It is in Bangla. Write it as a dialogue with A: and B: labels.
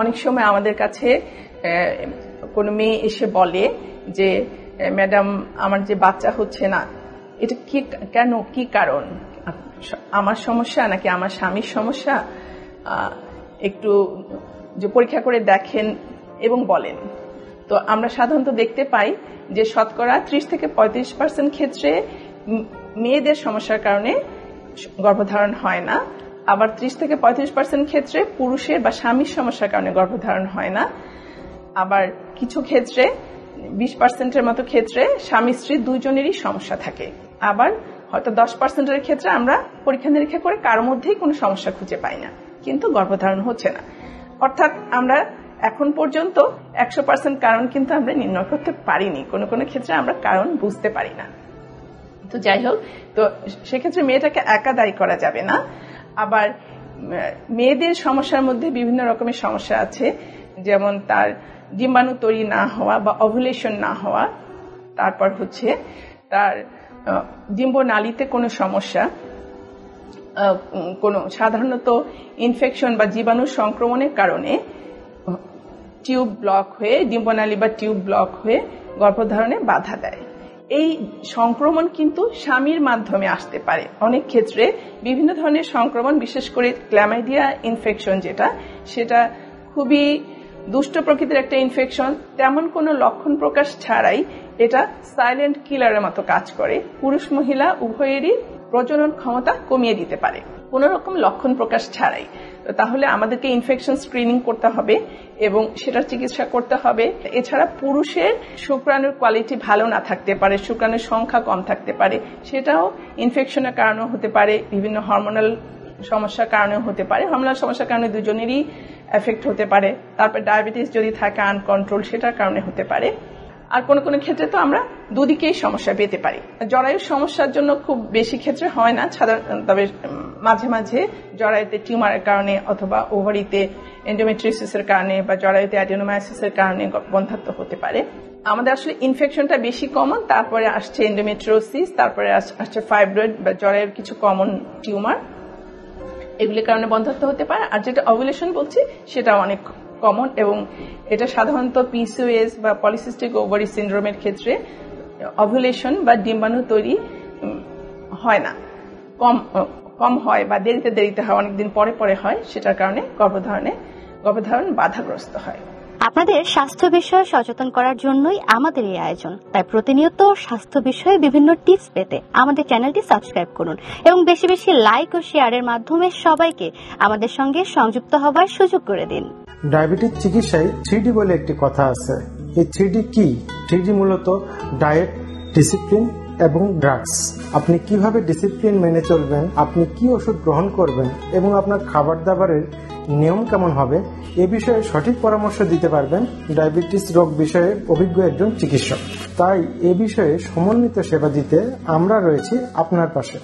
A: অনেক সময় আমাদের কাছে কোনো মেয়ে এসে বলে যে ম্যাডাম আমার যে বাচ্চা হচ্ছে না, এটা কি কেন, কি কারণ, আমার সমস্যা নাকি আমার স্বামীর সমস্যা, একটু যে পরীক্ষা করে দেখেন এবং বলেন। তো আমরা সাধারণত দেখতে পাই যে শতকরা 30-35% ক্ষেত্রে মেয়েদের সমস্যার কারণে গর্ভধারণ হয় না, আবার 30-35% ক্ষেত্রে পুরুষের বা স্বামীর সমস্যার কারণে গর্ভধারণ হয় না, আবার কিছু ক্ষেত্রে 20%-এর মতো ক্ষেত্রে স্বামী স্ত্রী দুজনেরই সমস্যা থাকে, আবার হয়তো 10%-এর ক্ষেত্রে আমরা পরীক্ষা নিরীক্ষা করে কারোর মধ্যেই কোনো সমস্যা খুঁজে পাই না, কিন্তু গর্ভধারণ হচ্ছে না। অর্থাৎ আমরা এখন পর্যন্ত 100% কারণ কিন্তু আমরা নির্ণয় করতে পারিনি, কোনো কোনো ক্ষেত্রে আমরা কারণ বুঝতে পারি না। তো যাই হোক, তো সেক্ষেত্রে মেয়েটাকে একা দায়ী করা যাবে না। আবার মেয়েদের সমস্যার মধ্যে বিভিন্ন রকমের সমস্যা আছে, যেমন তার ডিম্বাণু তৈরি না হওয়া বা ওভুলেশন না হওয়া, তারপর হচ্ছে তার ডিম্বনালীতে কোনো সমস্যা, কোনো সাধারণত ইনফেকশন বা জীবাণু সংক্রমণের কারণে টিউব ব্লক হয়ে, ডিম্বনালী বা টিউব ব্লক হয়ে গর্ভধারণে বাধা দেয়। এই সংক্রমণ কিন্তু স্বামীর মাধ্যমে আসতে পারে। অনেক ক্ষেত্রে বিভিন্ন ধরনের সংক্রমণ, বিশেষ করে ক্ল্যামাইডিয়া ইনফেকশন যেটা, সেটা খুবই দুষ্ট প্রকৃতির একটা ইনফেকশন। তেমন কোনো লক্ষণ প্রকাশ ছাড়াই এটা সাইলেন্ট কিলারের মতো কাজ করে, পুরুষ মহিলা উভয়েরই প্রজনন ক্ষমতা কমিয়ে দিতে পারে কোন রকম লক্ষণ প্রকাশ ছাড়াই। তাহলে আমাদেরকে ইনফেকশন স্ক্রিনিং করতে হবে এবং সেটার চিকিৎসা করতে হবে। এছাড়া পুরুষের শুক্রাণুর কোয়ালিটি ভালো না থাকতে পারে, শুক্রাণুর সংখ্যা কম থাকতে পারে, সেটাও ইনফেকশনের কারণে হতে পারে, বিভিন্ন হরমোনাল সমস্যার কারণে হতে পারে। হরমোনাল সমস্যার কারণে দুজনেরই এফেক্ট হতে পারে। তারপর ডায়াবেটিস যদি থাকে আনকন্ট্রোল, সেটার কারণে হতে পারে। আর কোন কোন ক্ষেত্রে তো আমরা দুদিকেই সমস্যা পেতে পারি। জরায়ুর সমস্যার জন্য খুব বেশি ক্ষেত্রে হয় না, তবে মাঝে মাঝে জরায়ুতে টিউমারের কারণে অথবা ওভারিতে এন্ডোমেট্রিওসিসের কারণে বা জরায়ুতে অ্যাডিনোমায়োসিসের কারণে বন্ধ্যাত্ব হতে পারে। আমাদের আসলে ইনফেকশনটা বেশি কমন, তারপরে আসছে এন্ডোমেট্রিওসিস, তারপরে আসছে ফাইব্রয়েড বা জরায়ুর কিছু কমন টিউমার, এগুলির কারণে বন্ধ্যাত্ব হতে পারে। আর যেটা ওভুলেশন বলছি সেটা অনেক কমন, এবং এটা সাধারণত পিসিওএস বা পলিসিস্টিক ওভারি সিন্ড্রোমের ক্ষেত্রে ওভুলেশন বা ডিম্বাণু তৈরি হয় না, কম হয় বা দেরিতে হয়, অনেকদিন পরে পরে হয়, সেটার কারণে গর্ভধারণ বাধাগ্রস্ত হয়।
B: আপনাদের স্বাস্থ্য বিষয়ে সচেতন করার জন্যই আমাদের এই আয়োজন। তাই প্রতিনিয়ত স্বাস্থ্য বিষয়ে বিভিন্ন টিপস পেতে আমাদের চ্যানেলটি সাবস্ক্রাইব করুন এবং বেশি বেশি লাইক ও শেয়ারের মাধ্যমে সবাইকে আমাদের সঙ্গে সংযুক্ত হবার সুযোগ করে দিন।
C: ডায়াবেটিস চিকিৎসায় 3D বলে একটি কথা আছে। এই 3D কি? 3D মূলত ডায়েট, ডিসিপ্লিন এবং ড্রাগস। আপনি কিভাবে ডিসিপ্লিন মেনে চলবেন, আপনি কি ওষুধ গ্রহণ করবেন এবং আপনার খাবার দাবারের নিয়ম কেমন হবে, এ বিষয়ে সঠিক পরামর্শ দিতে পারবেন ডায়াবেটিস রোগ বিষয়ে অভিজ্ঞ একজন চিকিৎসক। তাই এ বিষয়ে সমন্বিত সেবা দিতে আমরা রয়েছি আপনার পাশে।